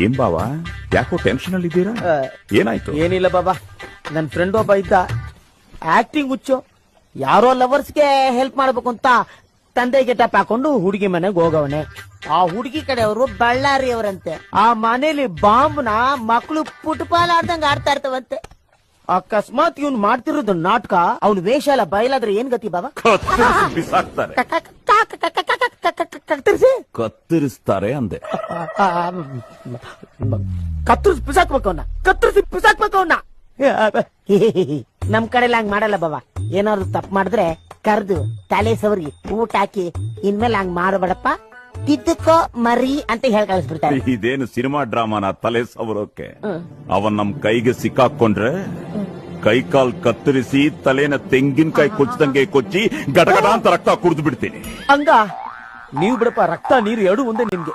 ಏನ್ ಬಾವಾ ಯಾಕೋ ಟೆನ್ಷನ್ ಅಲ್ಲಿ ಇದ್ದೀರಾ? ಏನಾಯ್ತು? ಏನಿಲ್ಲ ಬಾಬಾ, ನನ್ ಫ್ರೆಂಡ್ ಒಬ್ಬ ಇದ್ದ, ಆಕ್ಟಿಂಗ್ ಹುಚ್ಚು. ಯಾರೋ ಲವರ್ಸ್ಗೆ ಹೆಲ್ಪ್ ಮಾಡ್ಬೇಕು ಅಂತ ತಂದೆ ಗೆಟಪ್ ಹಾಕೊಂಡು ಹುಡುಗಿ ಮನೆಗೆ ಹೋಗವನೆ. ಆ ಹುಡುಗಿ ಕಡೆಯವರು ಬಳ್ಳಾರಿಯವರಂತೆ. ಆ ಮನೇಲಿ ಬಾಂಬ್ನ ಮಕ್ಕಳು ಫುಟ್ಬಾಲ್ ಆಡ್ದಂಗ ಆಡ್ತಾ ಇರ್ತವಂತೆ. ಅಕಸ್ಮಾತ್ ಇವ್ನು ಮಾಡ್ತಿರೋದು ನಾಟಕ, ಅವ್ನ ವೇಷ ಎಲ್ಲ ಬಯಲಾದ್ರೆ ಏನ್ ಗತಿ ಬಾಬಾ? ಬಿಸಾಕ್ತಾರೆ, ಕತ್ತರಿಸಿ ಕತ್ತರಿಸ್ತಾರೆ ಅಂದೆ. ಕತ್ತರಿಸಿ ಬಿಸಾಕ್ಬೇಕು ಅವನ್ನ, ಕತ್ತರಿಸಿ ಬಿಸಾಕ್ಬೇಕು ಅವನ್ನ. ನಮ್ ಕಡೆ ಹಂಗ್ ಮಾಡಲ್ಲ ಬಾಬಾ. ಏನಾದ್ರು ತಪ್ಪು ಮಾಡಿದ್ರೆ ಕರ್ದು ತಲೆ ಸವರಿ ಊಟ ಹಾಕಿ ಇನ್ಮೇಲೆ ಹಂಗ್ ಮಾಡಬೇಡಪ್ಪ, ತಿದ್ದಕ್ಕೋ ಮರಿ ಅಂತ ಹೇಳಿ ಕಳಿಸ್ಬಿಡ್ತಾರೆ. ಇದೇನು ಸಿನಿಮಾ ಡ್ರಾಮಾನ ತಲೆ ಸವರೋಕೆ? ಅವನ್ ನಮ್ ಕೈಗೆ ಸಿಕ್ಕಾಕೊಂಡ್ರೆ ಕೈ ಕಾಲ್ ಕತ್ತರಿಸಿ ತಲೆನ ತೆಂಗಿನಕಾಯಿ ಕೊಚ್ಚದಂಗೆ ಕೊಚ್ಚಿ ಗಡಗಡ ಅಂತ ರಕ್ತ ಕುಡಿದು ಬಿಡ್ತೀನಿ. ಹಂಗ ನೀವ್ ಬಿಡಪ್ಪ, ರಕ್ತ ನೀರು ಎರಡು ಒಂದೇ ನಿಮ್ಗೆ.